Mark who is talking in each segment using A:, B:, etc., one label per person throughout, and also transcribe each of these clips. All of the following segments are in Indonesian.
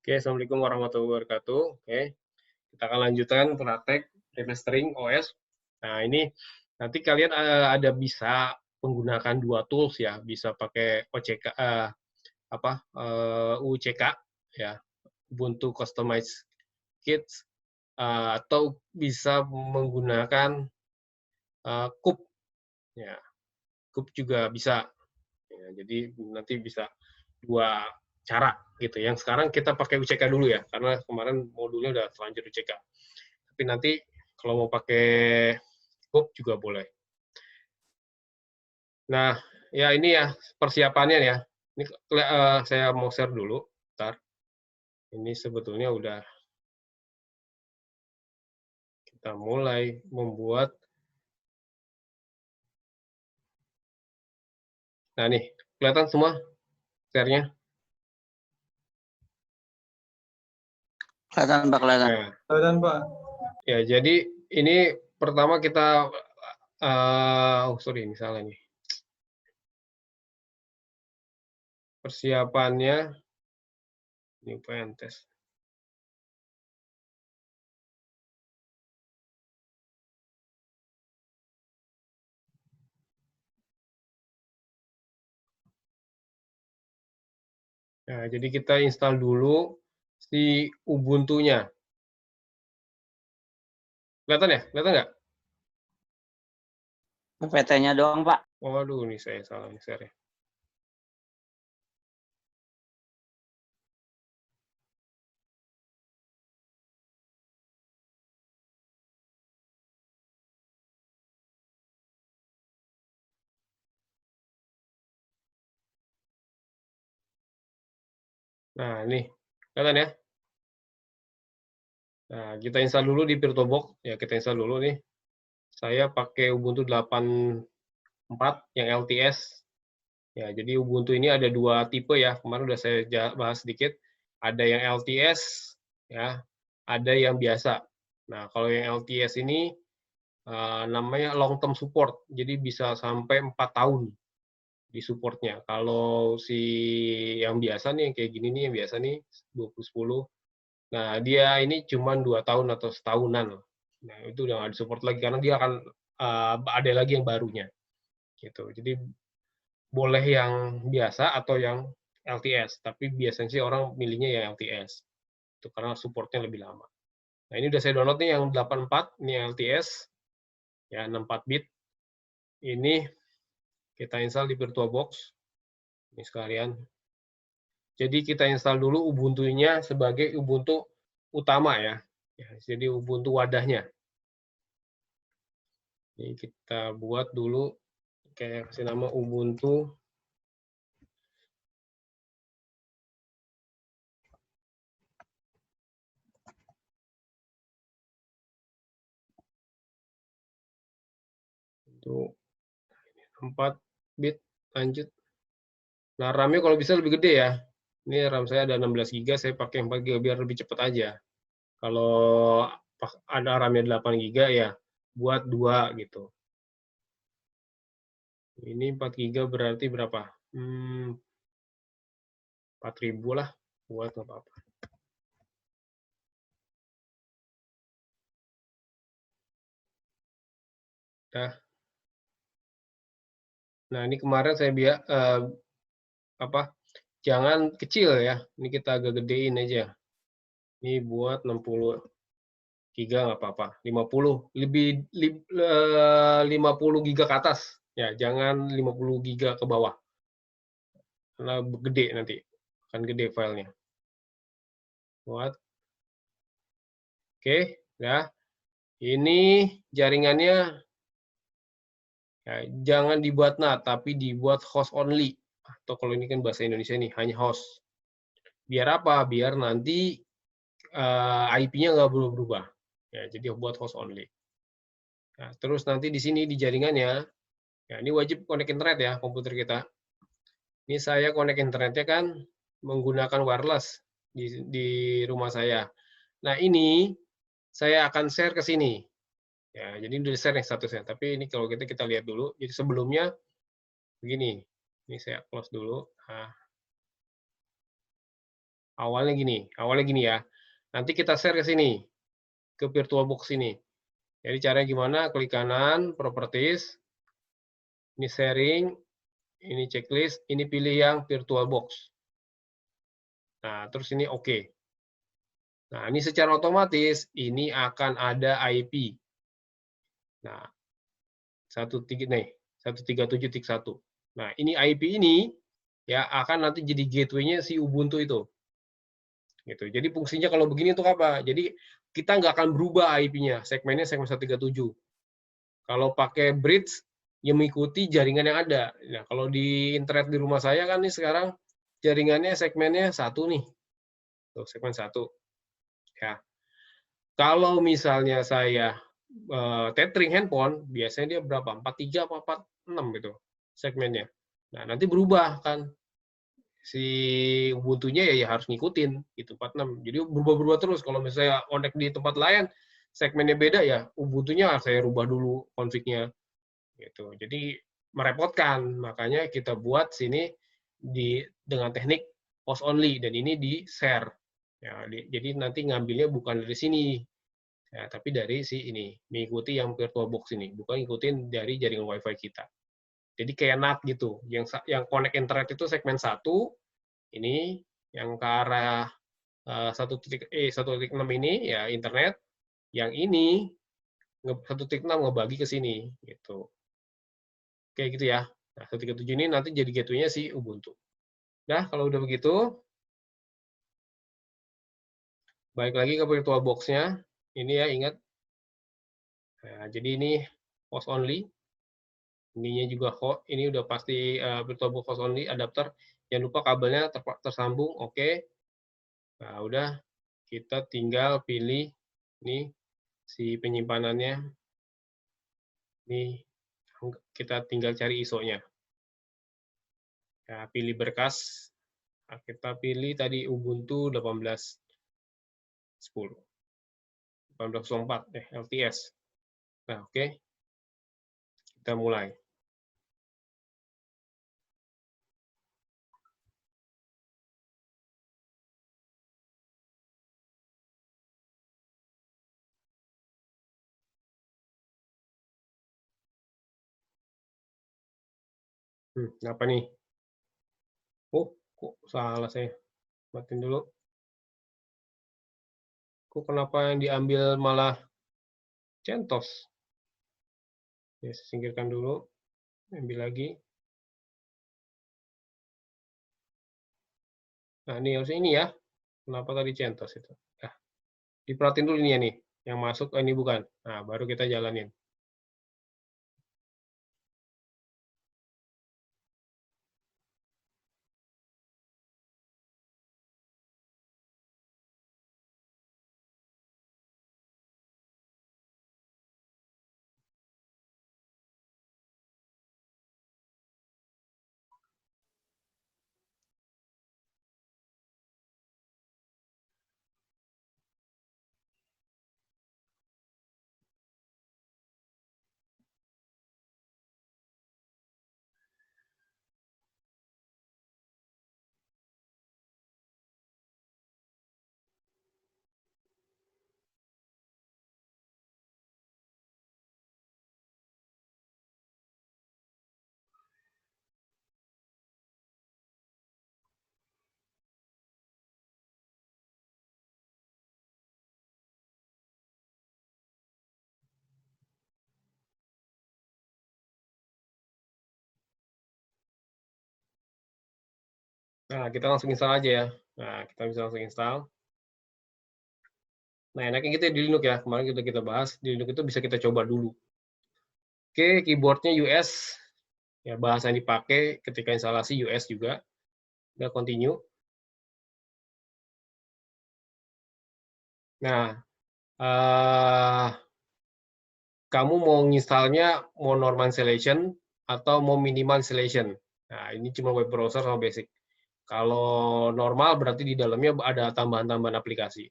A: Oke, Assalamualaikum warahmatullahi wabarakatuh. Oke, kita akan lanjutkan praktek remastering OS. Nah, ini nanti kalian ada bisa menggunakan dua tools ya, bisa pakai OCK UCK ya, Ubuntu Customize Kits, atau bisa menggunakan Kub ya. Kub juga bisa. Ya, jadi nanti bisa dua cara gitu. Yang sekarang kita pakai UCK dulu ya, karena kemarin modulnya udah terlanjur UCK. Tapi nanti kalau mau pakai Kub juga boleh. Nah, ya ini ya persiapannya ya. Ini saya mau share dulu. Bentar. Ini sebetulnya udah kita mulai membuat. Nah nih, kelihatan semua share-nya?
B: Kelihatan Pak, kelihatan.
A: Nah,
C: Kelihatan Pak.
A: ya jadi ini pertama kita, sorry ini salah nih. Persiapannya, ini pengen tes. Nah, jadi kita install dulu si Ubuntu-nya. Kelihatan ya? Kelihatan nggak?
B: PT-nya doang, Pak.
A: Waduh, ini saya salah share ya. Nah, ini. Kelihatan ya? Nah, kita install dulu di VirtualBox. Ya, kita install dulu nih. Saya pakai Ubuntu 8.4 yang LTS. Ya, jadi Ubuntu ini ada dua tipe ya. Kemarin udah saya bahas sedikit. Ada yang LTS, ya, ada yang biasa. Nah, kalau yang LTS ini namanya long term support. Jadi bisa sampai 4 tahun di supportnya. Kalau si yang biasa nih, yang kayak gini nih, yang biasa nih, 2010. Nah, dia ini cuma 2 tahun atau setahunan. Nah, itu udah nggak disupport lagi, karena dia akan ada lagi yang barunya. Gitu. Jadi, boleh yang biasa atau yang LTS, tapi biasanya sih orang milihnya yang LTS. Itu karena supportnya lebih lama. Nah, ini udah saya download nih yang 84, ini yang LTS, ya 64 bit. Ini kita install di VirtualBox. Ini sekalian. Jadi kita install dulu Ubuntu-nya sebagai Ubuntu utama ya. Jadi Ubuntu wadahnya. Ini kita buat dulu, kayak kasih nama Ubuntu. Untuk 4 bit, lanjut. Nah, RAM-nya kalau bisa lebih gede ya. Ini RAM saya ada 16 GB, saya pakai 4 GB biar lebih cepat aja. Kalau ada RAM-nya 8 GB ya, buat 2 gitu. Ini 4 GB berarti berapa? 4.000 lah, buat nggak apa-apa. Nah, ini kemarin saya jangan kecil ya. Ini kita agak gedein aja. Ini buat 60 giga nggak apa-apa. 50 giga ke atas. Ya, jangan 50 giga ke bawah. Karena gede nanti. Akan gede filenya. Buat. Oke, ya. Ini jaringannya ya, jangan dibuat NAT, tapi dibuat host only. Atau kalau ini kan bahasa Indonesia nih, hanya host. Biar apa? Biar nanti IP-nya nggak berubah. Ya, jadi buat host only. Nah, terus nanti di sini di jaringannya, ya ini wajib connect internet ya komputer kita. Ini saya connect internetnya kan menggunakan wireless di rumah saya. Nah ini saya akan share ke sini. Ya, jadi udah share nih statusnya. Tapi ini kalau kita lihat dulu. Jadi sebelumnya begini. Ini saya close dulu. Nah, Awalnya gini ya. Nanti kita share ke sini, ke VirtualBox ini. Jadi caranya gimana? Klik kanan, Properties, ini sharing, ini checklist, ini pilih yang VirtualBox. Nah, terus ini oke. Nah, ini secara otomatis ini akan ada IP. Nah, 137.1. Nah, ini IP ini ya akan nanti jadi gateway-nya si Ubuntu itu. Gitu. Jadi fungsinya kalau begini untuk apa? Jadi kita nggak akan berubah IP-nya, segmennya segmen 137. Kalau pakai bridge, ya mengikuti jaringan yang ada. Nah, kalau di internet di rumah saya kan nih sekarang jaringannya segmennya 1 nih. Tuh, segmen 1. Ya. Kalau misalnya saya tethering handphone, biasanya dia berapa? 43 apa 46 gitu segmennya. Nah, nanti berubah kan si Ubuntu-nya ya harus ngikutin gitu 46. Jadi berubah-berubah terus. Kalau misalnya connect di tempat lain segmennya beda ya Ubuntu-nya saya rubah dulu config-nya gitu. Jadi merepotkan. Makanya kita buat sini dengan teknik host only dan ini di share. Ya, jadi nanti ngambilnya bukan dari sini. Ya, tapi dari si ini, mengikuti yang VirtualBox ini, bukan ngikutin dari jaringan WiFi kita. Jadi kayak NAT gitu, yang connect internet itu segmen 1, ini yang ke arah 1.6 ini ya internet, yang ini 1.6 ngebagi ke sini gitu. Kayak gitu ya. Nah, 1.7 ini nanti jadi gateway-nya si Ubuntu. Nah, kalau udah begitu, balik lagi ke VirtualBox-nya. Ini ya, ingat. Nah, jadi ini host only. Ininya juga ini udah pasti VirtualBox host only adapter. Jangan lupa kabelnya tersambung, oke. Nah, udah kita tinggal pilih nih si penyimpanannya. Nih kita tinggal cari ISO-nya. Ya, pilih berkas. Nah, kita pilih tadi Ubuntu 18.10. 18.04 LTS. Nah, oke. Kita mulai. Apa nih? Oh, kok salah saya. Matiin dulu. Kok kenapa yang diambil malah CentOS? Ya, singkirkan dulu. Ambil lagi. Nah, ini harusnya ini ya. Kenapa tadi CentOS itu? Nah, diperhatiin dulu ini ya nih. Yang masuk, ini bukan. Nah, baru kita jalanin. Nah, kita langsung install aja ya. Nah, kita bisa langsung install. Nah, enaknya gitu ya di Linux ya. Kemarin kita bahas, di Linux itu bisa kita coba dulu. Oke, keyboardnya US. Ya, bahasa yang dipakai ketika instalasi US juga. Udah continue. Nah, kamu mau installnya mau normal installation atau mau minimal installation. Nah, ini cuma web browser sama basic. Kalau normal berarti di dalamnya ada tambahan-tambahan aplikasi.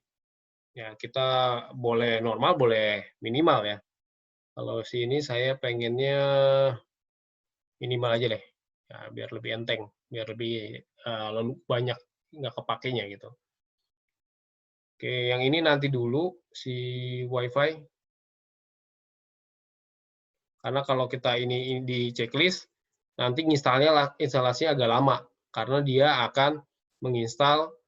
A: Ya, kita boleh normal, boleh minimal ya. Kalau sini saya pengennya minimal aja deh. Ya, biar lebih enteng, biar lebih banyak nggak kepakainya gitu. Oke, yang ini nanti dulu si WiFi. Karena kalau kita ini di checklist, nanti instalasinya agak lama karena dia akan menginstal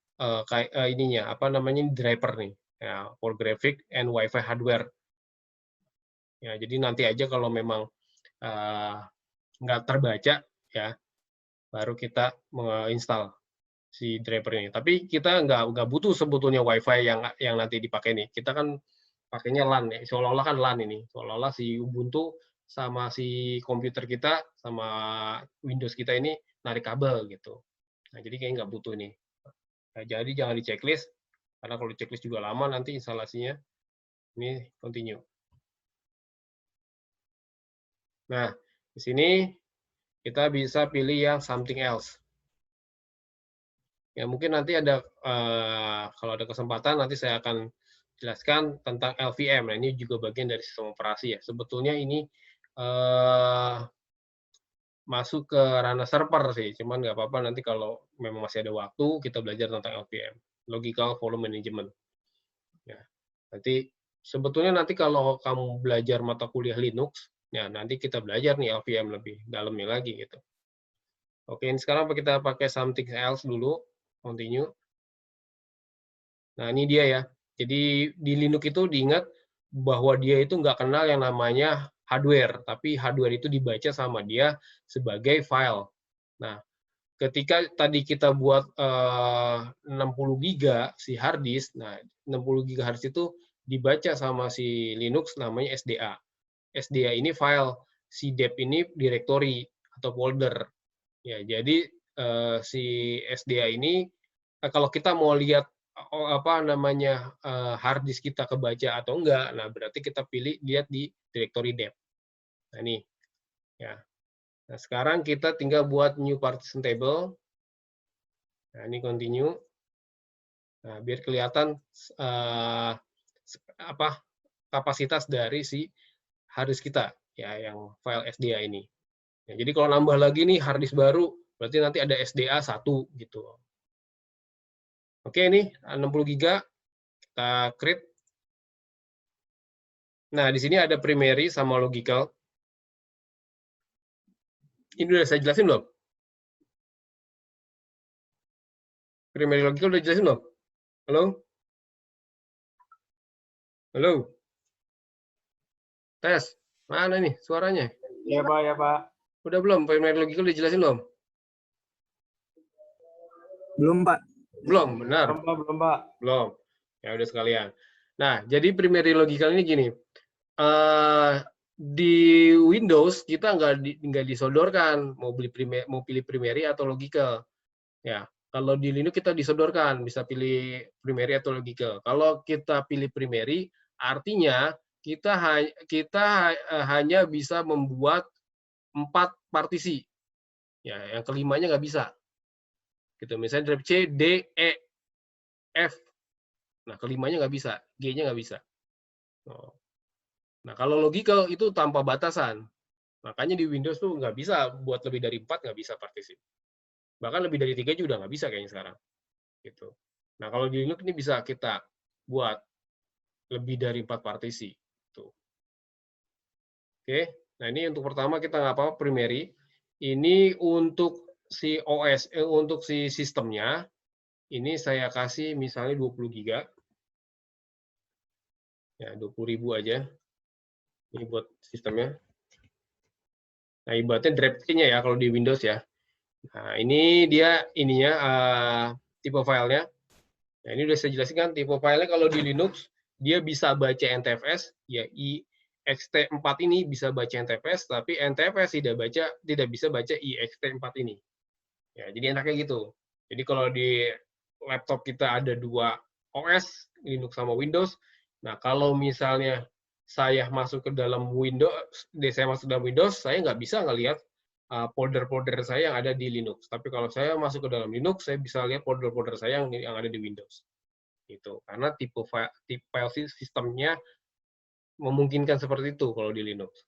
A: ininya apa namanya driver nih ya, for graphic and WiFi hardware. Ya, jadi nanti aja kalau memang nggak terbaca ya, baru kita menginstal si driver ini. Tapi kita nggak butuh sebetulnya WiFi yang nanti dipakai nih. Kita kan pakainya LAN ya, seolah-olah kan LAN ini, seolah-olah si Ubuntu sama si komputer kita sama Windows kita ini narik kabel gitu. Nah, jadi kayaknya nggak butuh nih. Nah, jadi jangan di checklist, karena kalau di checklist juga lama nanti instalasinya. Ini continue. Nah, di sini kita bisa pilih yang something else. Ya mungkin nanti ada kalau ada kesempatan nanti saya akan jelaskan tentang LVM. Nah, ini juga bagian dari sistem operasi ya. Sebetulnya ini masuk ke ranah server sih, cuman nggak apa-apa nanti kalau memang masih ada waktu kita belajar tentang LVM, Logical Volume Management. Ya, nanti sebetulnya nanti kalau kamu belajar mata kuliah Linux, ya nanti kita belajar nih LVM lebih dalamnya lagi gitu. Oke, ini sekarang kita pakai something else dulu, continue. Nah, ini dia ya. Jadi di Linux itu diingat bahwa dia itu nggak kenal yang namanya hardware, tapi hardware itu dibaca sama dia sebagai file. Nah, ketika tadi kita buat 60 giga si hard disk, nah 60 giga hard disk itu dibaca sama si Linux namanya SDA. SDA ini file, si dep ini directory atau folder. Ya, jadi si SDA ini kalau kita mau lihat apa namanya hard disk kita kebaca atau enggak, nah berarti kita pilih lihat di directory dep. Nah ini ya. Nah sekarang kita tinggal buat new partition table. Nah ini continue. Nah biar kelihatan apa kapasitas dari si hard disk kita ya yang file SDA ini. Ya, jadi kalau nambah lagi nih hard disk baru, berarti nanti ada SDA 1 gitu. Oke, ini 60 giga kita create. Nah, di sini ada primary sama logical. Ini udah saya jelasin belum? Primary logical udah jelasin belum? Halo? Halo? Tes. Mana nih suaranya?
B: Iya, Pak, ya, Pak.
A: Udah belum? Primary logical udah jelasin belum?
B: Belum, Pak.
A: Belum, benar.
B: Belum, Pak.
A: Belum. Ya udah sekalian. Nah, jadi primary logical ini gini. Di Windows kita nggak disodorkan mau pilih primary atau logical. Ya, kalau di Linux kita disodorkan bisa pilih primary atau logical. Kalau kita pilih primary, artinya kita hanya bisa membuat 4 partisi. Ya, yang kelimanya nggak bisa. Gitu. Misalnya drive C, D, E, F. Nah, kelimanya nggak bisa, G-nya nggak bisa. Nah, kalau logical itu tanpa batasan. Makanya di Windows tuh nggak bisa buat lebih dari 4, nggak bisa partisi. Bahkan lebih dari 3 juga nggak bisa kayaknya sekarang. Gitu. Nah, kalau di Linux ini bisa kita buat lebih dari 4 partisi. Tuh. Oke, nah ini untuk pertama kita nggak apa-apa primary. Ini untuk si OS, untuk si sistemnya, ini saya kasih misalnya 20 giga. Ya, 20.000 aja. Ini buat sistemnya. Nah, ibaratnya drive-nya ya kalau di Windows ya. Nah, ini dia ininya tipe filenya. Nah, ini udah saya jelasin kan tipe filenya kalau di Linux dia bisa baca NTFS, ya IXT4 ini bisa baca NTFS, tapi NTFS tidak bisa baca IXT4 ini. Ya, jadi enaknya gitu. Jadi kalau di laptop kita ada 2 OS, Linux sama Windows. Nah, kalau misalnya saya masuk ke dalam Windows, saya nggak bisa ngelihat folder-folder saya yang ada di Linux. Tapi kalau saya masuk ke dalam Linux, saya bisa lihat folder-folder saya yang ada di Windows. Gitu. Karena tipe file sistemnya memungkinkan seperti itu kalau di Linux.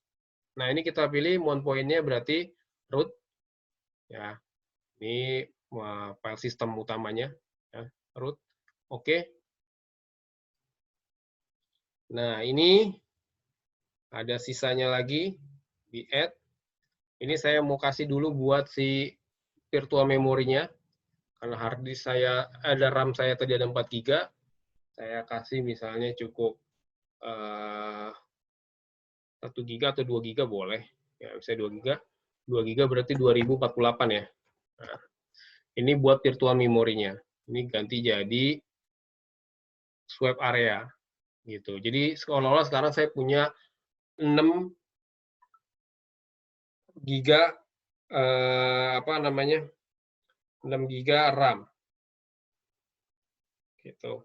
A: Nah, ini kita pilih mount point-nya berarti root. Ya, ini file sistem utamanya. Ya, root. Oke. Nah, ini ada sisanya lagi di add. Ini saya mau kasih dulu buat si virtual memorinya. Karena hard disk saya, ada RAM saya tadi ada 4 GB, saya kasih misalnya cukup 1 GB atau 2 GB boleh. Ya, misalnya 2 GB. 2 GB berarti 2048 ya. Nah, ini buat virtual memorinya. Ini ganti jadi swap area gitu. Jadi seolah-olah sekarang saya punya 6 GB apa namanya? 6 GB RAM. Gitu.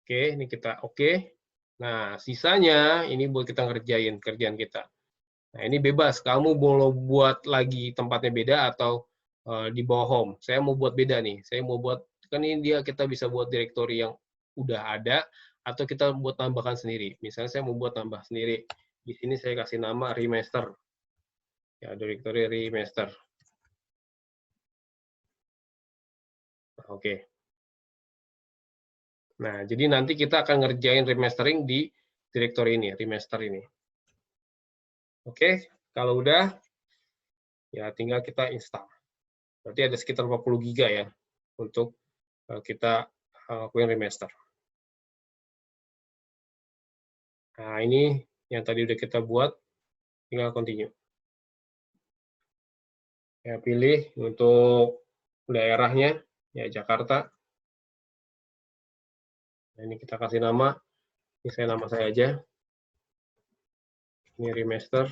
A: Oke, ini kita oke. Nah, sisanya ini buat kita ngerjain kerjaan kita. Nah, ini bebas. Kamu mau buat lagi tempatnya beda atau di bawah home. Saya mau buat beda nih. Saya mau buat, kan ini dia kita bisa buat direktori yang udah ada, atau kita buat tambahkan sendiri. Misalnya saya mau buat tambah sendiri. Di sini saya kasih nama remaster. Ya, direktori remaster. Oke. Nah, jadi nanti kita akan ngerjain remastering di direktori ini, remaster ini. Oke, kalau udah, ya tinggal kita install. Berarti ada sekitar 40 GB ya, untuk kita lakuin remaster. Nah, ini yang tadi udah kita buat, tinggal continue. Ya, pilih untuk daerahnya, ya Jakarta. Nah, ini kita kasih nama, ini nama saya aja. Ini remaster.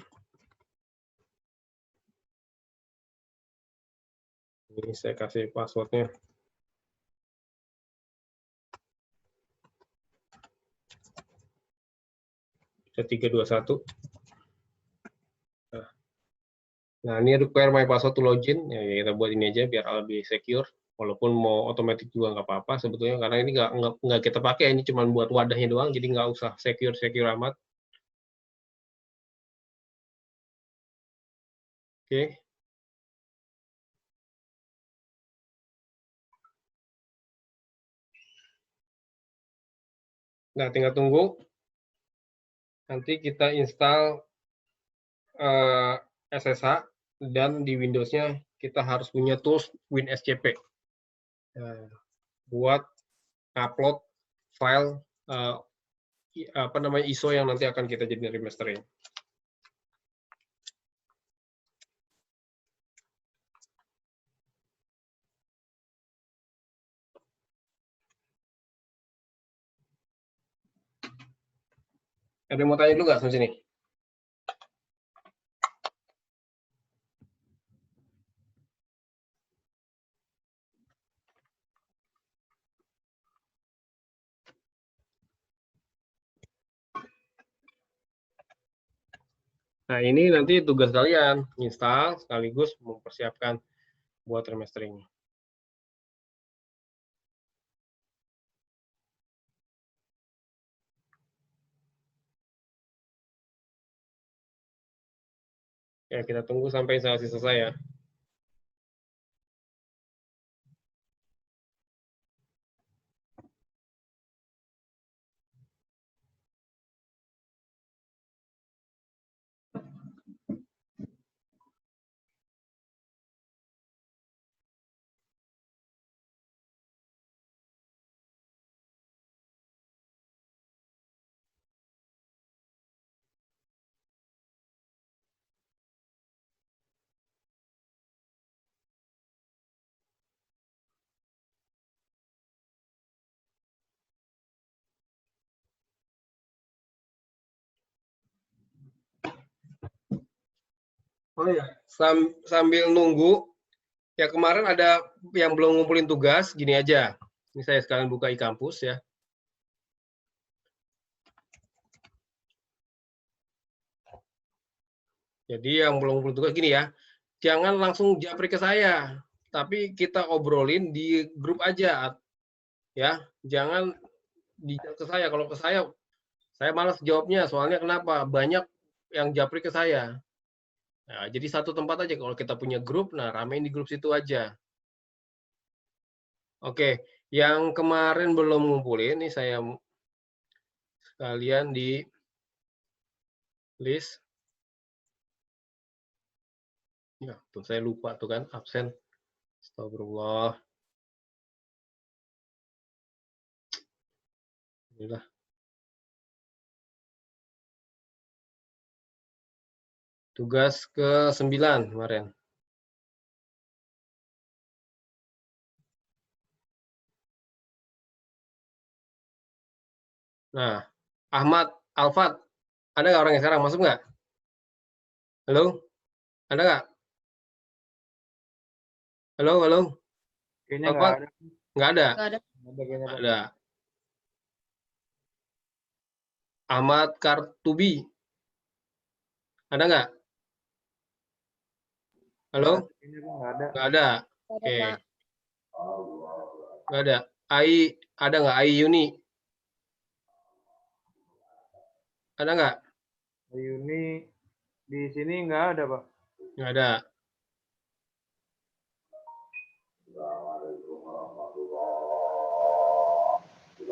A: Ini saya kasih passwordnya. Bisa 321. Nah, ini require my password to login. Ya, kita buat ini aja biar lebih secure. Walaupun mau otomatis juga nggak apa-apa sebetulnya, karena ini nggak kita pakai, ini cuma buat wadahnya doang, jadi nggak usah secure amat. Oke. Nah, tinggal tunggu. Nanti kita install SSH, dan di Windows-nya kita harus punya tools WinSCP buat upload file apa namanya ISO yang nanti akan kita jadi remastering. Ada yang mau tanya dulu nggak sampai sini? Nah, ini nanti tugas kalian, install sekaligus mempersiapkan buat remastering. Ya, kita tunggu sampai instalasi selesai ya. Oh ya, sambil nunggu, ya kemarin ada yang belum ngumpulin tugas, gini aja. Ini saya sekalian buka e-kampus ya. Jadi yang belum ngumpulin tugas gini ya, jangan langsung japri ke saya, tapi kita obrolin di grup aja, ya. Jangan ke saya. Kalau ke saya malas jawabnya. Soalnya kenapa? Banyak yang japri ke saya. Nah, jadi satu tempat aja. Kalau kita punya grup, nah ramein di grup situ aja. Oke, yang kemarin belum ngumpulin, ini saya kalian di list. Ya, tuh saya lupa tuh kan absen. Astagfirullah. Inilah. Tugas ke-9 kemarin. Nah, Ahmad Alfat, ada nggak orang yang sekarang masuk nggak? Halo, ada nggak? Halo, halo,
B: Kayaknya nggak
A: Alfat?
B: ada.
A: Nggak ada?
C: Nggak ada.
B: Nggak ada kayaknya, Pak.
A: Ada. Ahmad Kartubi, ada nggak? Halo,
B: Kayaknya Pak, nggak ada.
A: nggak ada.
C: Nggak ada,
A: Oke,
C: Pak.
A: nggak ada. Ai, ada nggak? Ai Yuni, ada nggak?
B: Yuni di sini nggak ada, Pak.
A: Nggak ada.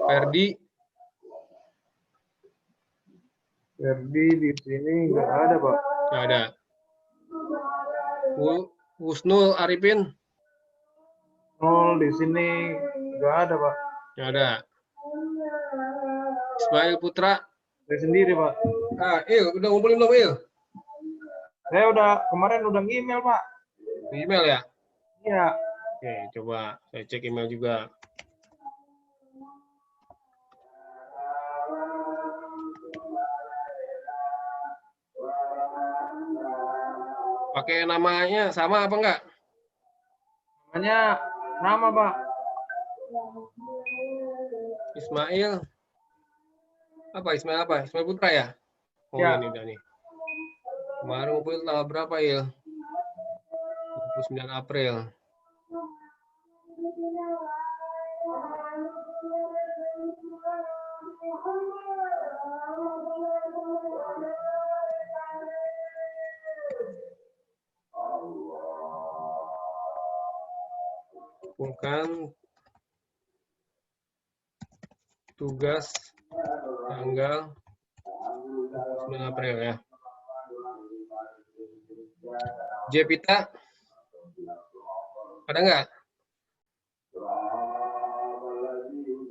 A: Ferdi,
B: Ferdi di sini nggak ada, Pak.
A: nggak ada. Husnul Arifin,
B: Nol di sini nggak ada, Pak.
A: nggak ada. Ismail Putra,
B: Saya sendiri, Pak.
A: udah ngumpulin belum Il?
B: Saya kemarin udah email, Pak.
A: Di email ya?
B: Iya.
A: Oke, coba saya cek email juga. Pakai namanya sama apa enggak?
B: Namanya nama, Pak.
A: Ismail. Apa Ismail apa? Ismail Putra ya? Oh,
B: Ya.
A: ini udah nih. Kemarin ngumpulin tanggal berapa, Il? 29 April. Bukan tugas tanggal 9 April ya. Jepita, ada nggak?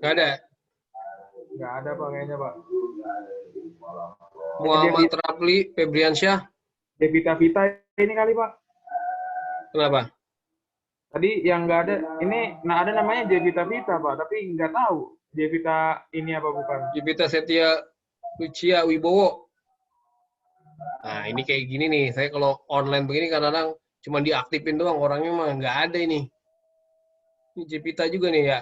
A: Nggak ada.
B: Nggak ada, Pak, kayaknya, Pak.
A: Muhammad Rafli Febriansyah,
B: Devita Vita ini kali, Pak.
A: kenapa?
B: Tadi yang nggak ada, ini ada namanya Devita Vita, Pak, tapi nggak tahu Devita ini apa bukan.
A: Jepita Setia Lucia Wibowo. Nah, ini kayak gini nih. Saya kalau online begini kadang-kadang cuma diaktifin doang, orangnya mah nggak ada ini. Ini Jepita juga nih ya.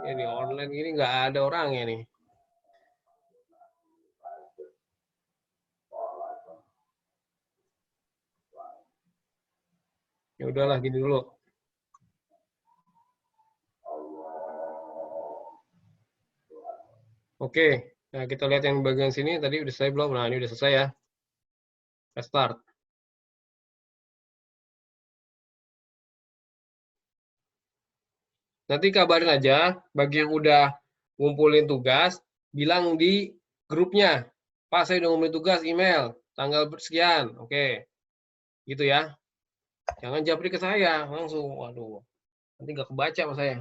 A: Ini online gini nggak ada orangnya nih. Ya udahlah gini dulu. Oke, nah kita lihat yang bagian sini tadi udah selesai belum? Nah, ini udah selesai ya. Kita start. Nanti kabarin aja bagi yang udah ngumpulin tugas, bilang di grupnya. Pak, saya udah ngumpulin tugas email tanggal sekian. Oke. Gitu ya. Jangan japri ke saya langsung. Waduh. Nanti nggak kebaca sama saya.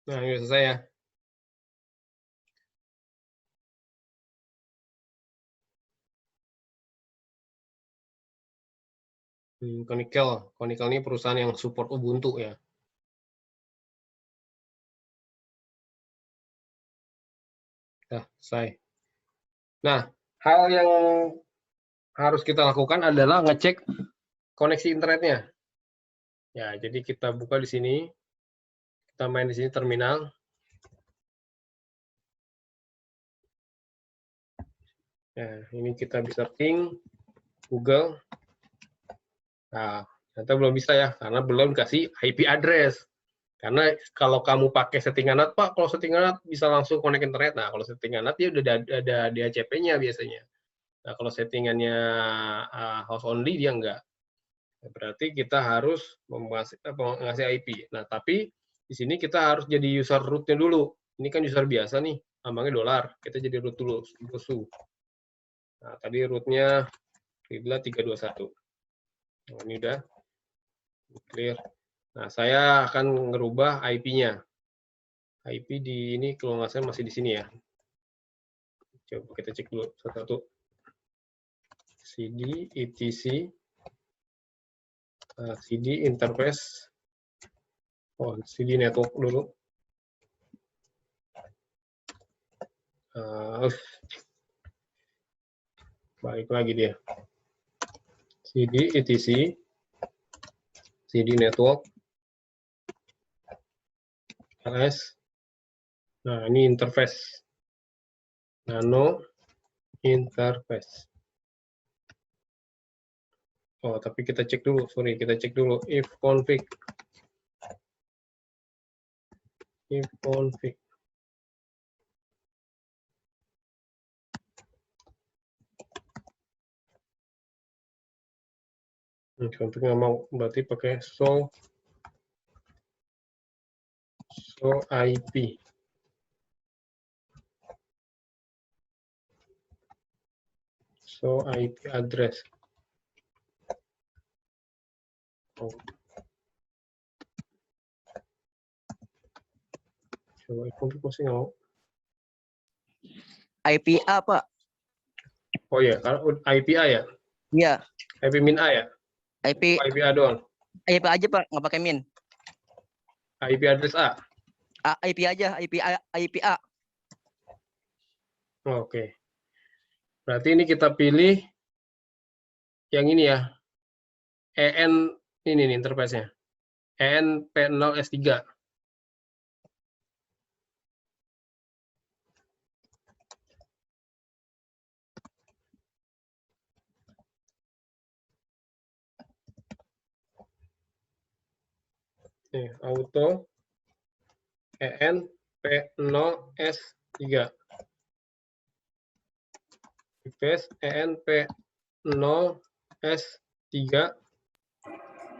A: Nah, ini udah selesai ya. Conical. Conical ini perusahaan yang support Ubuntu ya. Nah, selesai. Nah, hal yang harus kita lakukan adalah ngecek koneksi internetnya. Ya, jadi kita buka di sini. Kita main di sini terminal. Nah, ini kita bisa ping Google. Nah, ternyata belum bisa ya, karena belum kasih IP address. Karena kalau kamu pakai settingan NAT, Pak, kalau settingan NAT bisa langsung connect internet. Nah, kalau settingan NAT dia udah ada DHCP-nya biasanya. Nah, kalau settingannya house only dia enggak. Berarti kita harus ngasih IP. Nah, tapi di sini kita harus jadi user root-nya dulu. Ini kan user biasa nih, lambangnya dolar. Kita jadi root dulu, musuh. Nah, tadi root-nya Ribla 321. Nah, ini udah clear. Nah, saya akan ngerubah IP-nya. IP di ini kalau nggak salah masih di sini ya. Coba kita cek dulu satu-satu. CD, etc, CD interface. Oh, CD network dulu. Balik lagi dia. CD, etc, CD network, LS. Nah, ini interface. Nano interface. Oh, tapi kita cek dulu, sorry, kita cek dulu if config. If config. Config nggak mau, berarti pakai show IP. Show IP address. Oh. Coba config masih nggak mau.
C: IPA, Pak.
A: Oh ya, kalau IPA ya?
C: Iya.
A: IP min A ya?
C: IP
A: IPA doang.
C: IP aja, Pak, nggak pakai min.
A: IP address A.
C: IP aja, IPA.
A: Oke. Berarti ini kita pilih yang ini ya. EN ini nih interface-nya. EN P0S3. Nih, auto EN P0S3. Request EN P0S3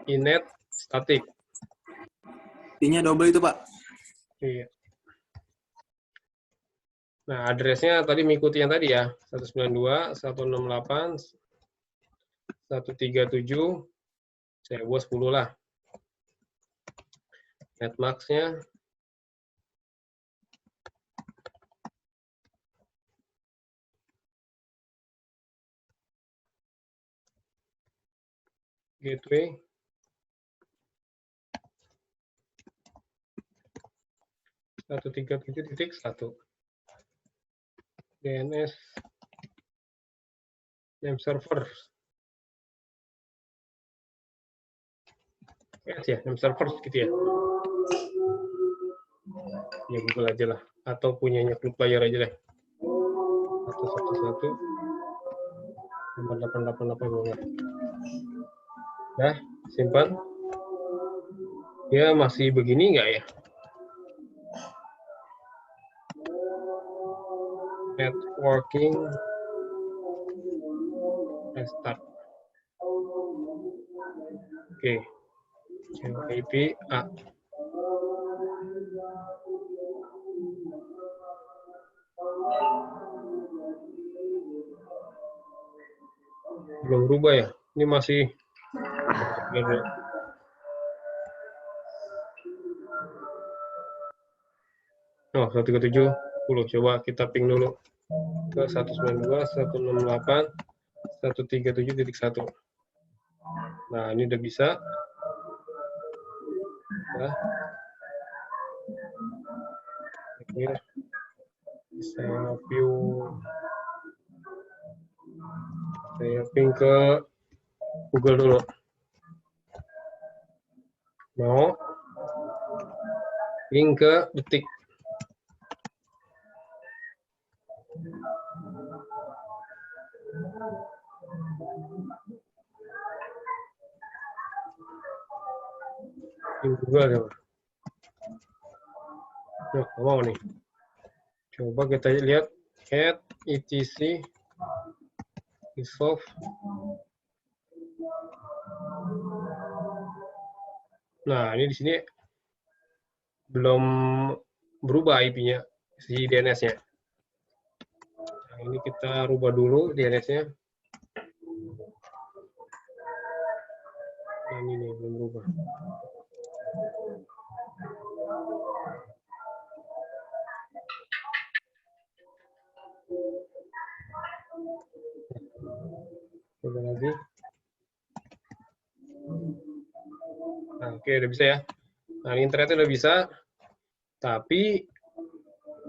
A: inet static.
D: I-nya double itu, Pak.
A: Iya. Nah, address-nya tadi mengikuti yang tadi ya. 192, 168, 137. Saya buat 10 lah. Netmax-nya gateway 137.1 DNS name server ya, name server gitu ya. Ya Google aja lah, atau punyanya Club Player aja deh. 111 8888. Nah, simpan. Ya masih begini nggak ya? Networking restart. Oke. IP A. Belum berubah ya? Ini masih oh, 137, 10. Coba kita ping dulu ke 192, 168, 137.1. Nah, ini udah bisa. Nah, ini saya ping ke Google dulu. Mau ping ke detik. Ini Google coba. Nah, mau nih. Coba kita lihat add etc resolve. Nah, ini di sini belum berubah IP-nya, si DNS-nya. Nah, ini kita rubah dulu DNS-nya. Nah, ini nih, belum berubah. Coba lagi. Nah, oke, udah bisa ya. Nah, ini internetnya udah bisa. Tapi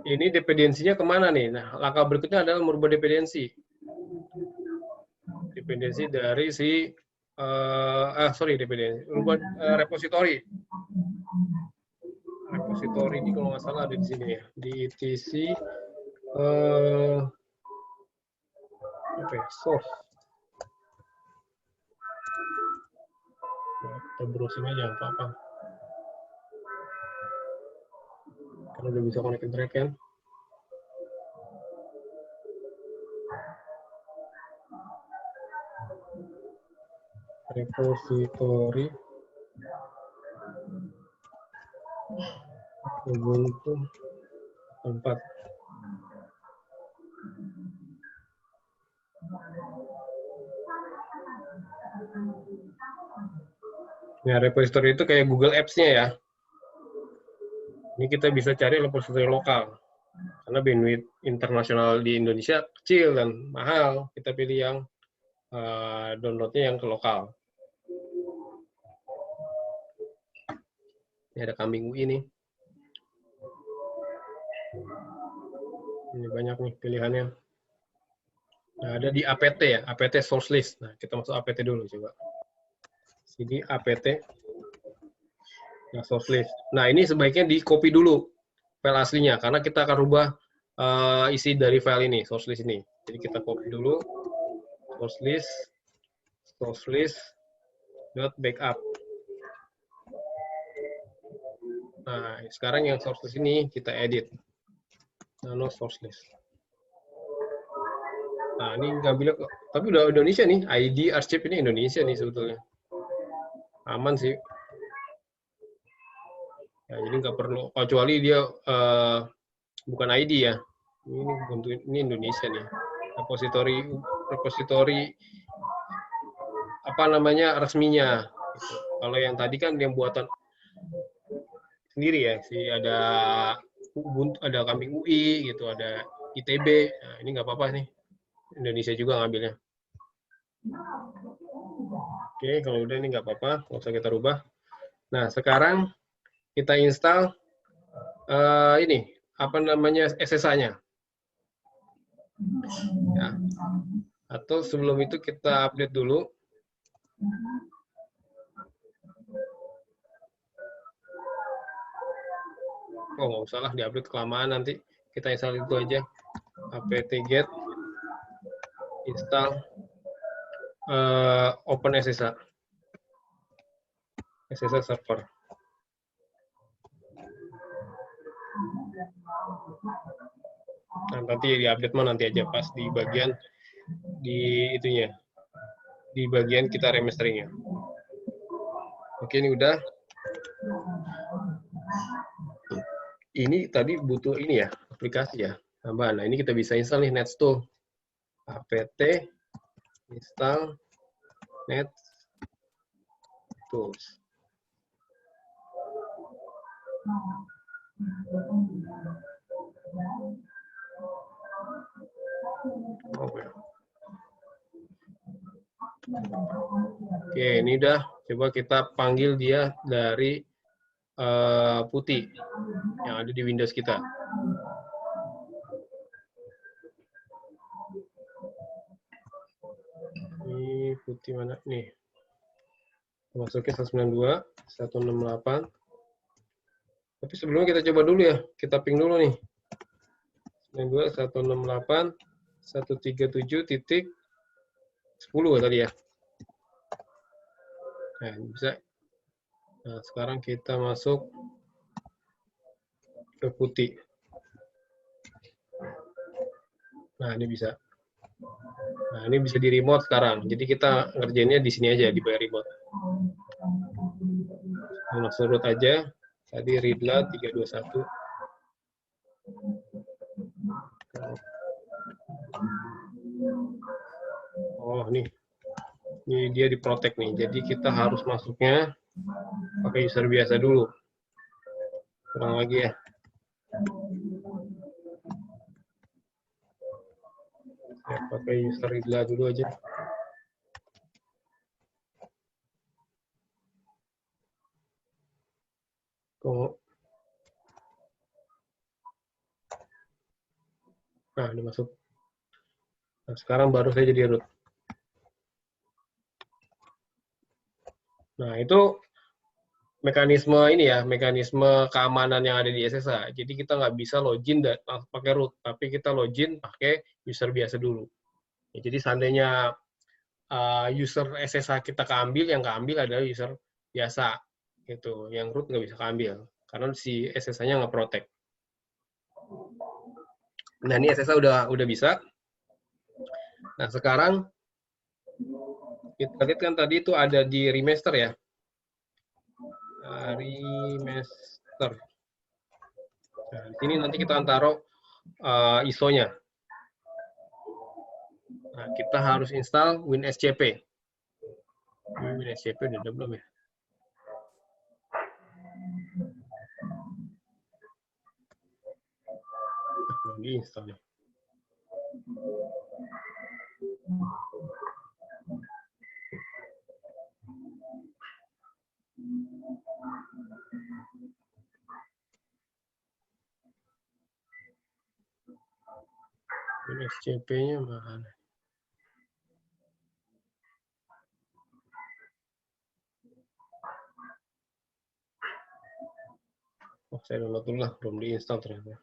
A: ini dependensinya kemana nih? Nah, langkah berikutnya adalah merubah dependensi. Dependensi dari si dependensi. Merubah repository. Repository ini kalau nggak salah ada di sini ya. Di etc source. Kita browsing aja apa-apa. Karena udah bisa connect direct kan. Repository Ubuntu 4. Nah, repository itu kayak Google Apps-nya ya. Ini kita bisa cari repository lokal. Karena bandwidth internasional di Indonesia kecil dan mahal. Kita pilih yang downloadnya yang ke lokal. Ini ada kambing UI nih. Ini banyak nih pilihannya. Nah, ada di APT ya, APT source list. Nah, kita masuk APT dulu coba. Sini APT. Nah, source list. Nah, ini sebaiknya di copy dulu file aslinya karena kita akan rubah isi dari file ini, source list ini. Jadi kita copy dulu source list .backup. Nah, sekarang yang source list ini kita edit. Nano source list. Nah, ini ngambilnya, tapi udah Indonesia nih, ID archive ini Indonesia nih sebetulnya. Aman sih. Ya, jadi nggak perlu, kecuali dia bukan ID ya. Ini Indonesia nih. Repository apa namanya resminya. Gitu. Kalau yang tadi kan yang buatan sendiri ya, ada Ubuntu, ada kambing UI gitu, ada ITB. Nah, ini nggak apa-apa nih. Indonesia juga ngambilnya. Oke, kalau udah ini nggak apa-apa, nggak usah kita rubah. Nah, sekarang kita install ini, apa namanya, SSH-nya. Ya. Atau sebelum itu kita update dulu. Oh, nggak usah lah, di-update kelamaan nanti. Kita install itu aja. apt-get install open SSH. SSH server. Nah, nanti di-update mah nanti aja pas di bagian di itunya. Di bagian kita remasteringnya. Oke, ini udah. Ini tadi butuh ini ya, aplikasi ya. Tambahan. Nah, ini kita bisa install nih NetStool. apt install NetTools. Oke, ini udah. Coba kita panggil dia dari putih yang ada di Windows kita. Ini putih mana nih? Masuknya 192, 168. Tapi sebelumnya kita coba dulu ya. Kita ping dulu nih. 92, 168, 137.10 tadi ya. Nah, bisa. Nah, sekarang kita masuk ke putih. Nah, ini bisa. Nah, ini bisa di remote sekarang. Jadi kita ngerjainnya di sini aja, di by remote. Langsung root aja. Tadi readlah 321. Oh, nih. Ini dia di protect nih. Jadi kita harus masuknya pakai user biasa dulu. Kurang lagi ya. Ya, pakai user readlah dulu aja. Tunggu. Nah, ini masuk. Nah, sekarang baru saya jadi root. Nah, itu mekanisme ini ya, mekanisme keamanan yang ada di SSH. Jadi kita nggak bisa login pakai root, tapi kita login pakai user biasa dulu. Ya, jadi seandainya user SSH kita keambil, yang keambil adalah user biasa. Gitu. Yang root nggak bisa keambil, karena si SSH-nya nggak protect. Nah, ini SSH udah bisa. Nah, sekarang kita lihat kan tadi itu ada di remaster ya. Remaster. Nah, di sini nanti kita akan taruh ISO-nya. Nah, kita harus install WinSCP. WinSCP udah ada belum ya? Belum diinstal ya. WinSCP-nya mana? Oh, saya download dulu lah, belum diinstal ternyata.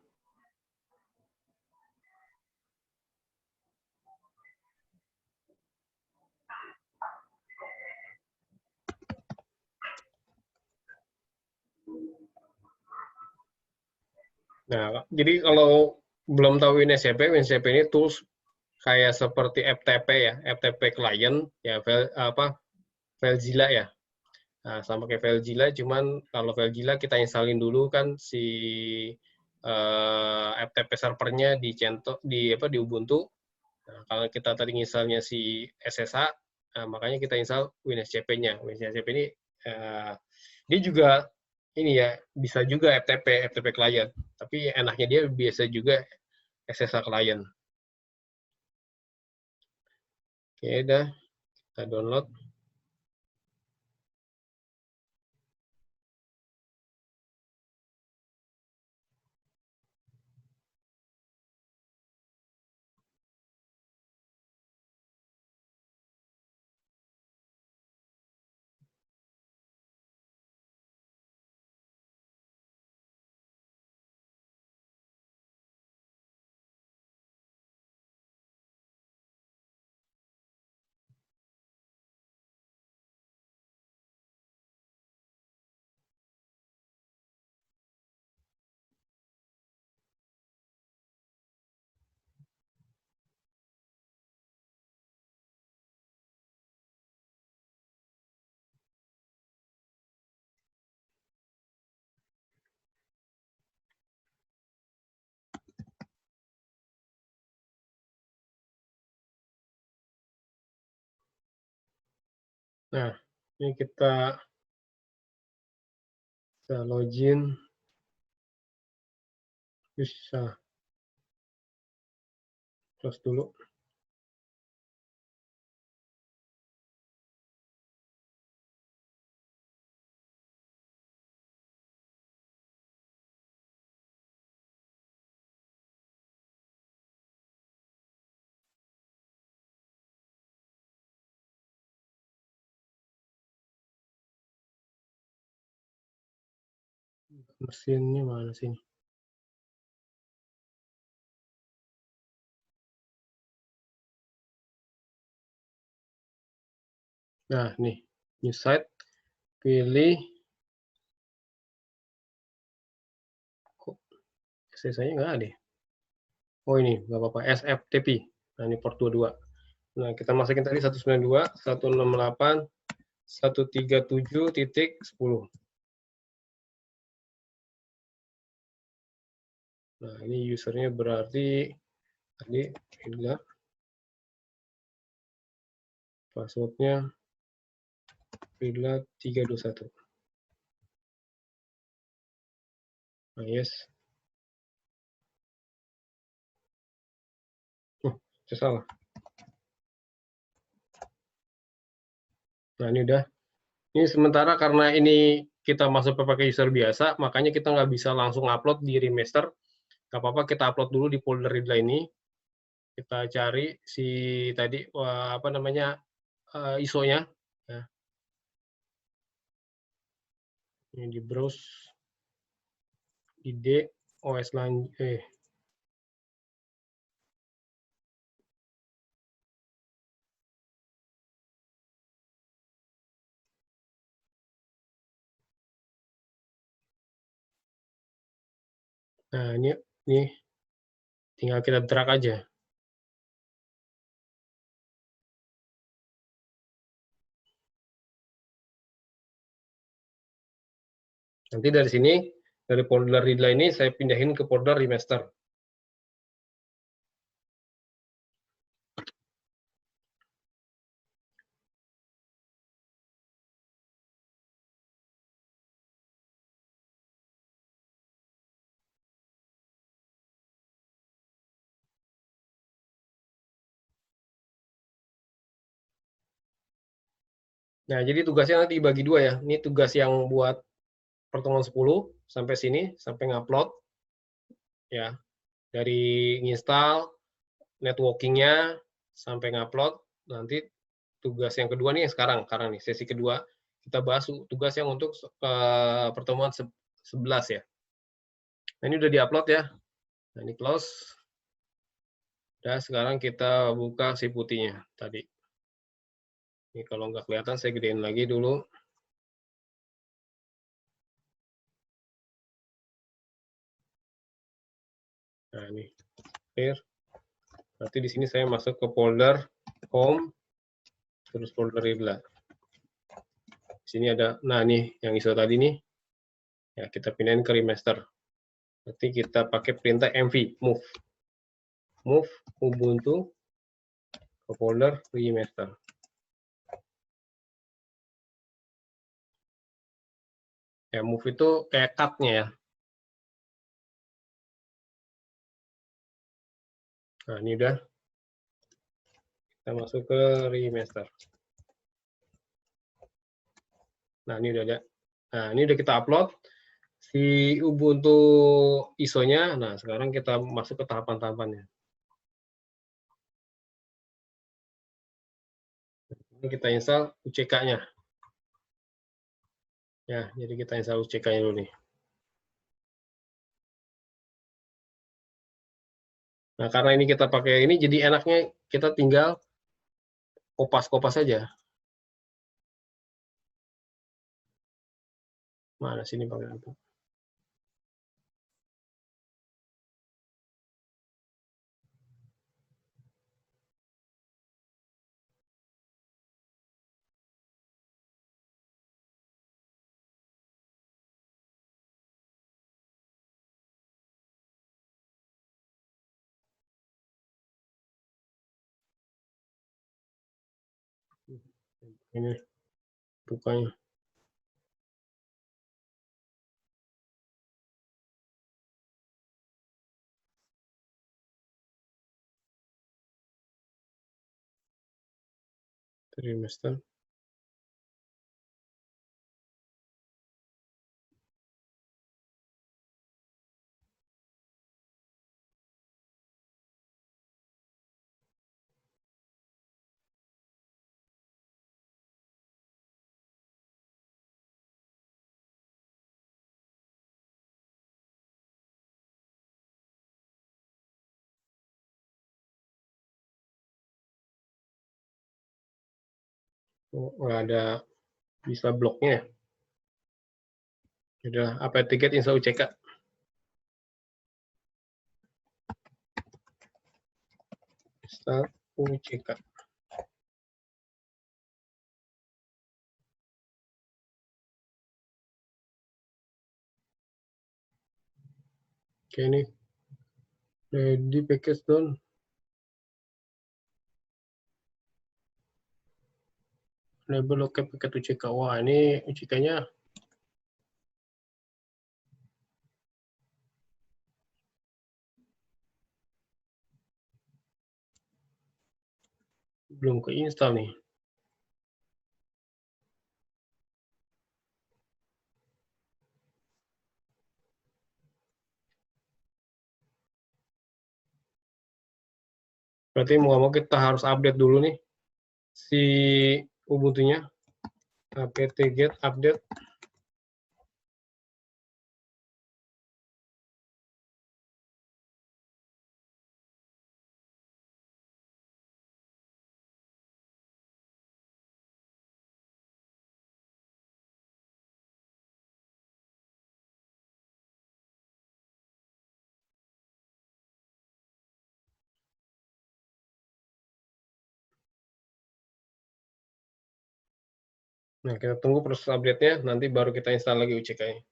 A: Nah, jadi kalau belum tahu WinSCP ini tools kayak seperti FTP ya, FTP client ya, FileZilla ya. Nah, sama kayak FileZilla, cuman kalau FileZilla kita installin dulu kan si FTP servernya di Ubuntu. Nah, kalau kita tadi misalnya si SSH, makanya kita install WinSCP-nya. WinSCP ini dia juga ini ya bisa juga FTP client, tapi enaknya dia biasa juga SSH client. Oke, udah kita download. Nah, ini kita login. Bisa close dulu. Mesinnya mana sih? Nah, nih, new site, pilih Saya nggak ada. Oh ini, nggak apa-apa. SFTP. Nah ini port 22. Nah kita masukin tadi 192, 168, 137.10. Nah ini usernya berarti tadi inilah passwordnya Rila 321. Nah, yes. Saya salah. Nah ini udah. Ini sementara karena ini kita masuk pakai user biasa, makanya kita nggak bisa langsung upload di remaster. Nggak apa-apa, kita upload dulu di folder Rila ini. Kita cari si tadi apa namanya ISO-nya. Ya. Ini di browse id OS Nah, ini tinggal kita drag aja. Nanti dari sini, dari folder Rila ini, saya pindahin ke folder remaster. Nah, jadi tugasnya nanti dibagi dua ya. Ini tugas yang buat pertemuan 10 sampai sini, sampai ngupload. Ya, dari install, networking-nya, sampai ngupload. Nanti tugas yang kedua nih, sekarang nih, sesi kedua, kita bahas tugas yang untuk pertemuan 11 ya. Nah, ini udah di-upload ya. Nah, ini close. Dan sekarang kita buka si putihnya tadi. Ini kalau nggak kelihatan, saya gedein lagi dulu. Nah, ini clear. Nanti di sini saya masuk ke folder home, terus folder Rila. Di sini ada, nah nih yang ISO tadi nih, ya kita pindahin ke remaster. Nanti kita pakai perintah mv, move Ubuntu ke folder remaster. Ya, move itu kayak cut-nya ya. Nah, ini udah. Kita masuk ke remaster. Nah, ini udah ada. Nah, ini udah kita upload si Ubuntu ISO-nya. Nah, sekarang kita masuk ke tahapan-tahapannya. Ini kita install UCK-nya. Ya, jadi kita install UCK-nya dulu nih. Nah, karena ini kita pakai ini, jadi enaknya kita tinggal kopas-kopas saja. Mana sini pakai apa? Ini bukanya. Trimester. Oh, nggak ada bisa bloknya. Udah apa tiket install UCK. Start UCK. Oke, ini ready package done. Label oke paket UCK. Wah, ini UCK-nya belum keinstall nih. Berarti mau nggak mau kita harus update dulu nih si Ubuntu-nya. apt-get update. Nah, kita tunggu proses update-nya, nanti baru kita install lagi UCK-nya.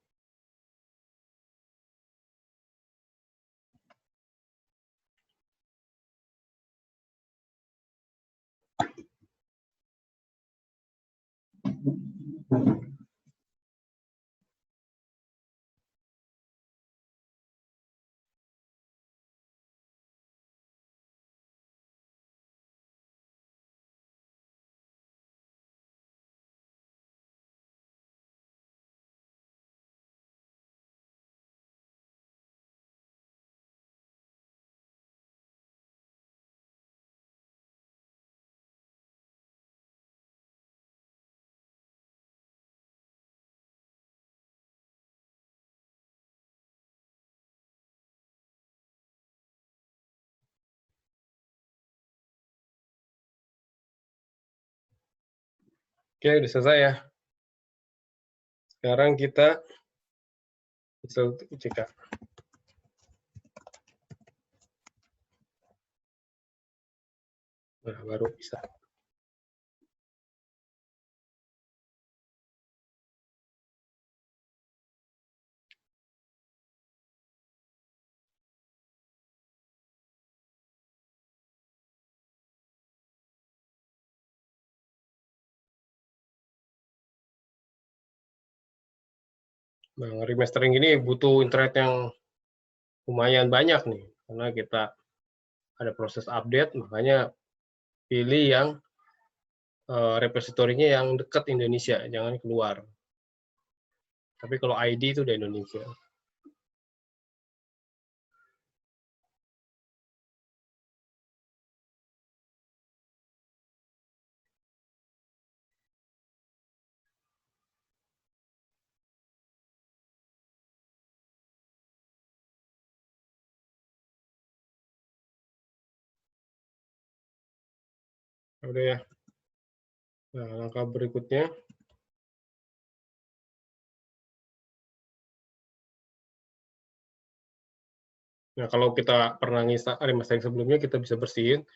A: Oke, udah selesai ya. Sekarang kita install UCK. Nah, baru bisa. Nah, remastering ini butuh internet yang lumayan banyak nih, karena kita ada proses update, makanya pilih yang repositorinya yang dekat Indonesia, jangan keluar. Tapi kalau ID itu udah Indonesia. Udah ya. Nah, langkah berikutnya, nah kalau kita pernah remastering sebelumnya, kita bisa bersihin,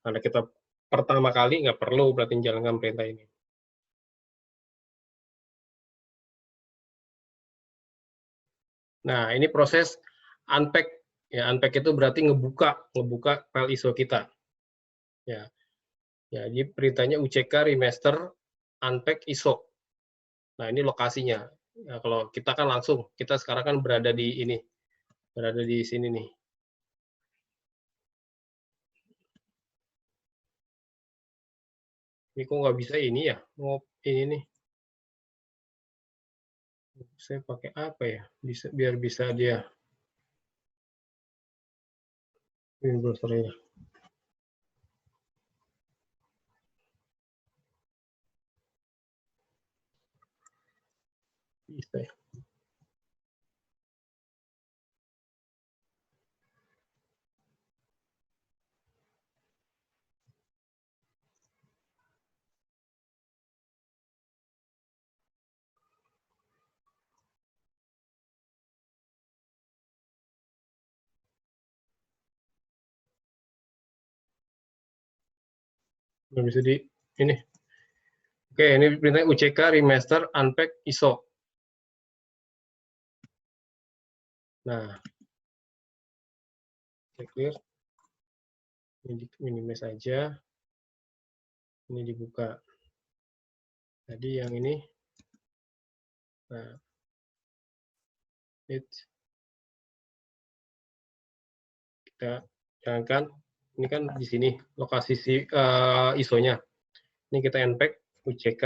A: karena kita pertama kali nggak perlu berarti menjalankan perintah ini. Nah, ini proses unpack. Ya, unpack itu berarti ngebuka file ISO kita. Ya, jadi perintahnya UCK remaster unpack ISO. Nah, ini lokasinya. Ya, kalau kita kan langsung, kita sekarang kan berada di sini nih. Ini kok nggak bisa ini ya? Mau ini nih. Saya pakai apa ya? Biar bisa dia ini browsernya. Bisa ya. Nggak bisa di ini. Oke, ini perintah UCK remaster unpack ISO. Nah, clear. Ini minimize aja. Ini dibuka. Tadi yang ini. Nah, kita jangankan ini kan di sini lokasi ISO-nya. Ini kita unpack UCK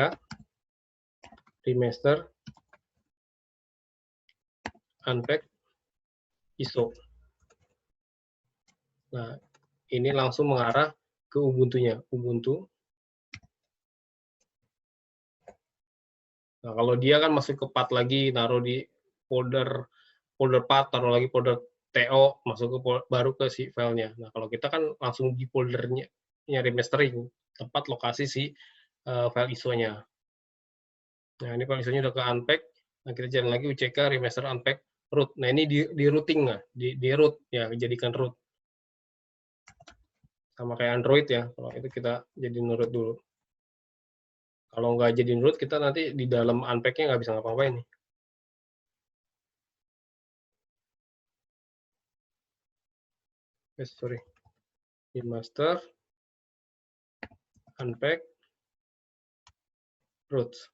A: remaster unpack ISO. Nah, ini langsung mengarah ke Ubuntu-nya. Ubuntu. Nah, kalau dia kan masuk ke path lagi, naruh di folder path, taruh lagi folder TO, masuk ke baru ke si filenya. Nah, kalau kita kan langsung di foldernya remastering, tempat lokasi si file ISO-nya. Nah, ini kalau ISO-nya udah ke unpack, nah kita jalan lagi UCK remaster unpack root. Nah, ini di routing lah, di root ya, jadikan root. Sama kayak Android ya, kalau itu kita jadi root dulu. Kalau nggak jadi root, kita nanti di dalam unpack-nya nggak bisa ngapa-ngapain nih. Sorry. Di master, unpack, roots.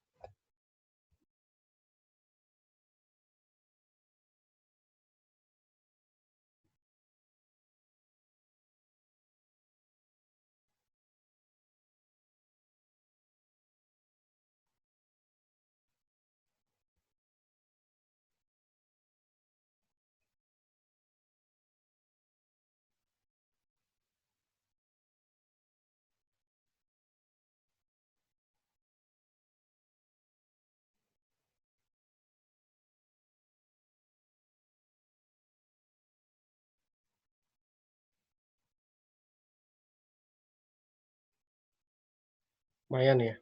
A: Lumayan ya.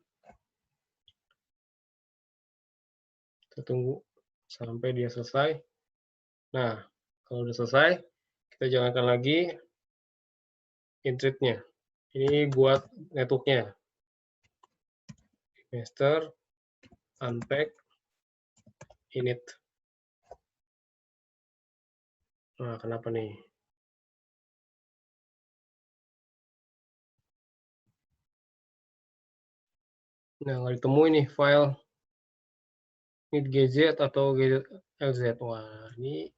A: Kita tunggu sampai dia selesai. Nah, kalau udah selesai, kita jalankan lagi intrit-nya. Ini buat network-nya. Master, unpack, init. Nah, kenapa nih? Nah, nggak ditemu ini file init.gz atau gz.lz. Wah, ini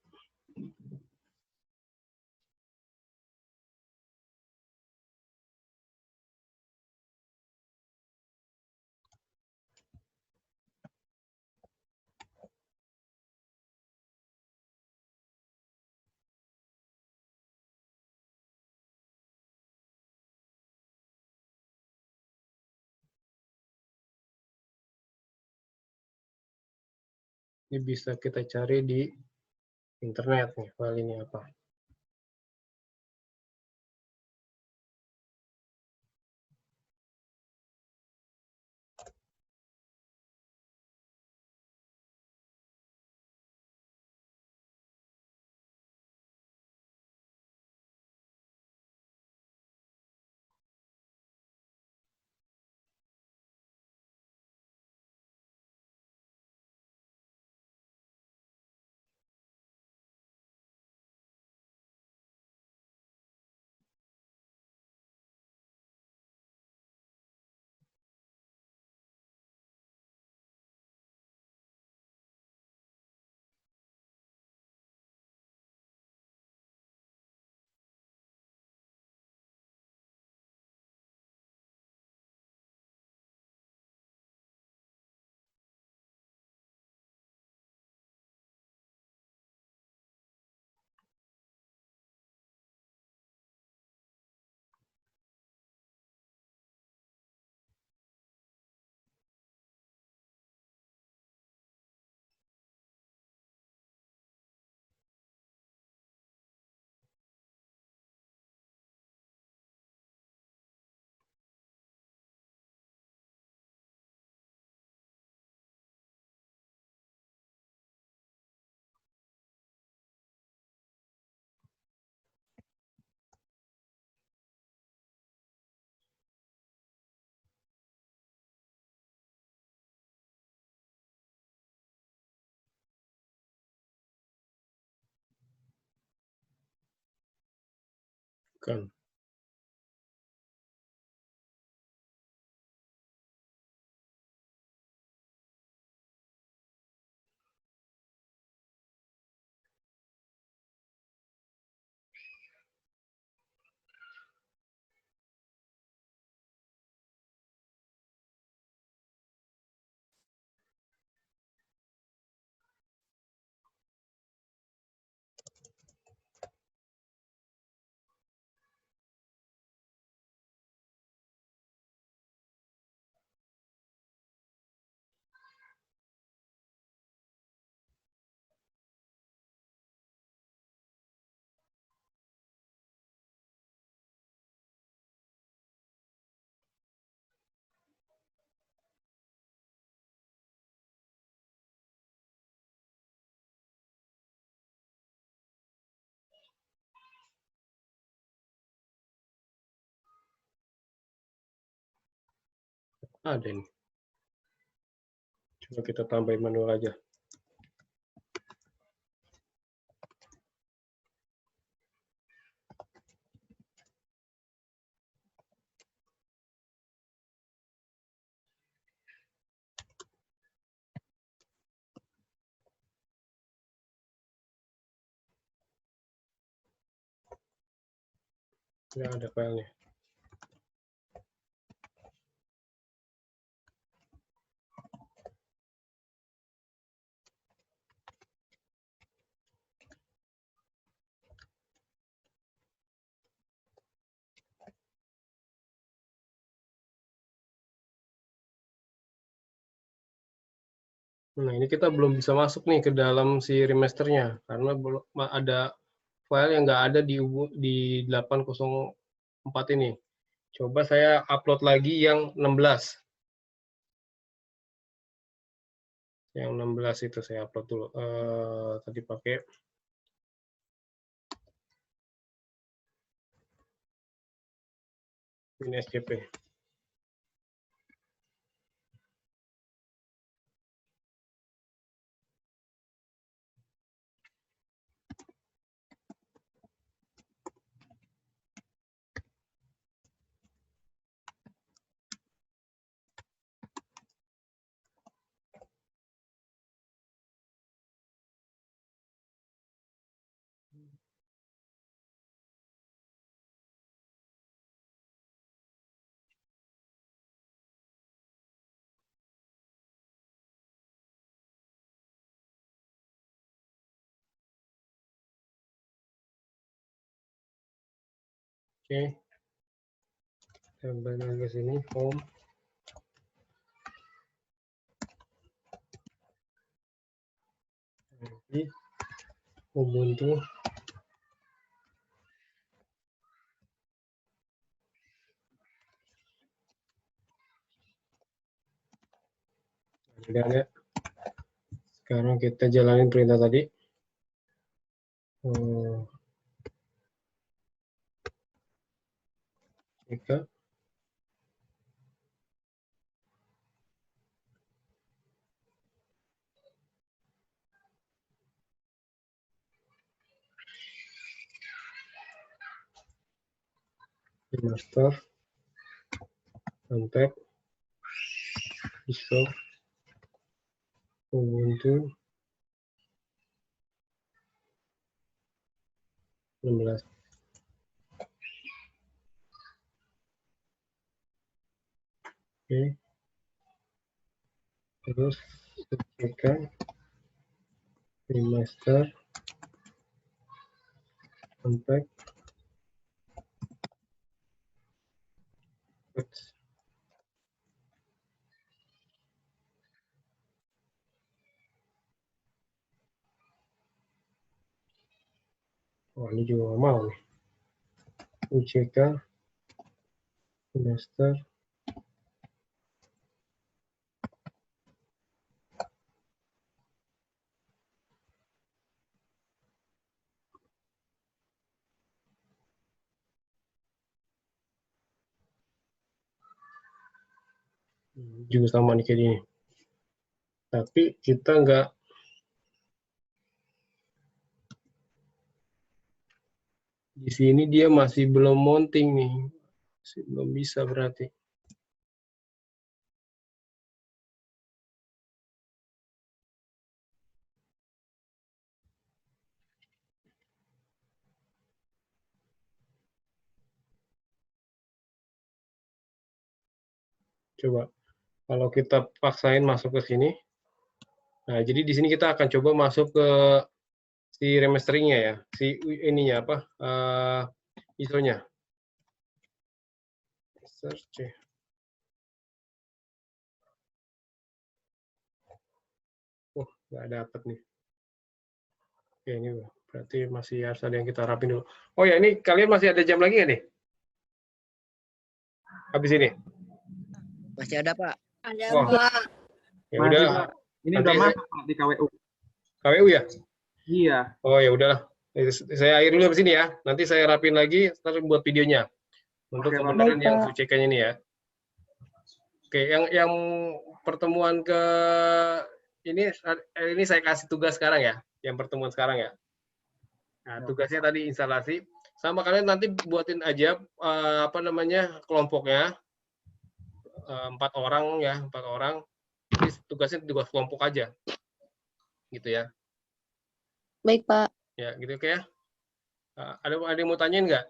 A: bisa kita cari di internet nih, file ini apa. Kan. Ada ini. Coba kita tambahin manual aja. Ya, ada filenya. Nah, ini kita belum bisa masuk nih ke dalam si remasternya karena belum ada file yang nggak ada di 804 ini. Coba saya upload lagi yang 16. Yang 16 itu saya upload dulu. Tadi pakai ini SCP. Oke. Tambah lagi sini home. Nanti Ubuntu. Udah ada. Sekarang kita jalanin perintah tadi. Jika master untab bisa Ubuntu 16. Oke. Terus cekkan remaster unpack. Oh, ini juga nggak mau nih. UCK master juga sama nih kayak gini. Tapi kita Di sini dia masih belum mounting nih. Masih belum bisa berarti. Coba kalau kita paksain masuk ke sini. Nah, jadi di sini kita akan coba masuk ke si remasteringnya ya, si ininya apa? ISO-nya. Search. Oh, nggak dapat nih. Oke, ini berarti masih harus ada yang kita rapin dulu. Oh ya, ini kalian masih ada jam lagi nggak nih? Habis ini?
C: Masih ada, Pak.
E: Ada,
A: Wah.
E: Pak.
A: Ya
B: Masih,
A: udah.
B: Pak. Ini
A: Nanti
B: udah masuk Pak, di KWU.
A: KWU ya?
B: Iya.
A: Oh ya udahlah. Saya akhiri dulu habis ini ya. Nanti saya rapin lagi, terus buat videonya. Untuk
B: Oke, Pak.
A: kebenaran
E: Baik,
A: yang
E: Pak.
A: sucekannya ini ya. Oke, yang pertemuan ke ini saya kasih tugas sekarang ya, yang pertemuan sekarang ya. Nah, tugasnya tadi instalasi. Sama kalian nanti buatin aja apa namanya kelompoknya 4 orang ya, 4 orang. Jadi tugasnya tugas kelompok aja, gitu ya.
E: Baik, Pak.
A: Ya, gitu oke ya. Ada yang mau tanyain nggak?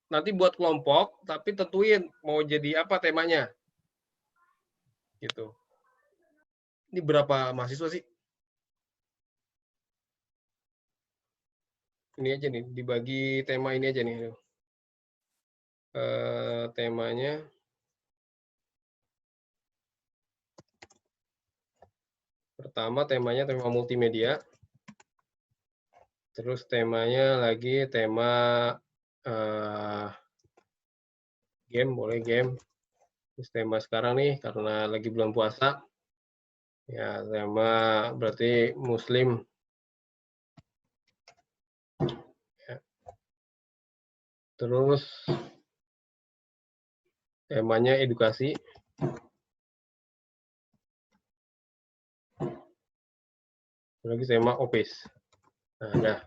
A: Nanti buat kelompok, tapi tentuin mau jadi apa temanya. Gitu. Ini berapa mahasiswa sih? Ini aja nih, dibagi tema ini aja nih. Temanya pertama temanya tema multimedia. Terus temanya lagi tema game, boleh game. Terus tema sekarang nih karena lagi bulan puasa. Ya, tema berarti muslim. Ya. Terus temanya edukasi. Lagi tema OPIS. Nah,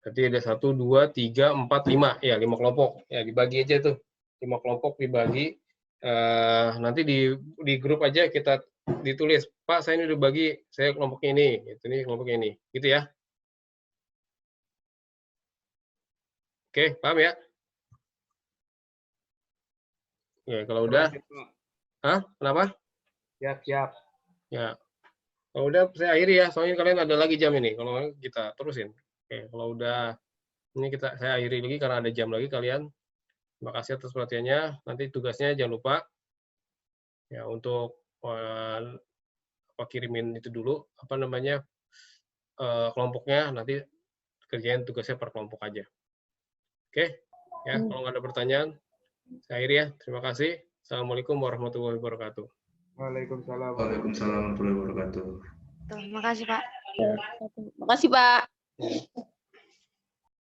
A: berarti ada 1, 2, 3, 4, 5. Ya, 5 kelompok. Ya, dibagi aja tuh. 5 kelompok dibagi. Nanti di grup aja kita ditulis, Pak, saya ini udah bagi, saya kelompoknya ini. Ini kelompoknya ini. Gitu ya. Oke, paham ya? Ya, kalau udah. Hah? Kenapa?
B: Siap.
A: Ya. Kalau udah saya akhiri ya, soalnya kalian ada lagi jam ini. Kalau kita terusin. Oke, kalau udah ini saya akhiri lagi karena ada jam lagi kalian. Terima kasih atas perhatiannya. Nanti tugasnya jangan lupa ya untuk kirimin itu dulu apa namanya kelompoknya, nanti kerjain tugasnya per kelompok aja. Oke, ya kalau nggak ada pertanyaan, saya akhiri ya. Terima kasih. Assalamualaikum warahmatullahi wabarakatuh.
B: Waalaikumsalam.
D: Waalaikumsalam warahmatullahi wabarakatuh.
E: Terima kasih, Pak. Makasih, Pak.
A: Ya.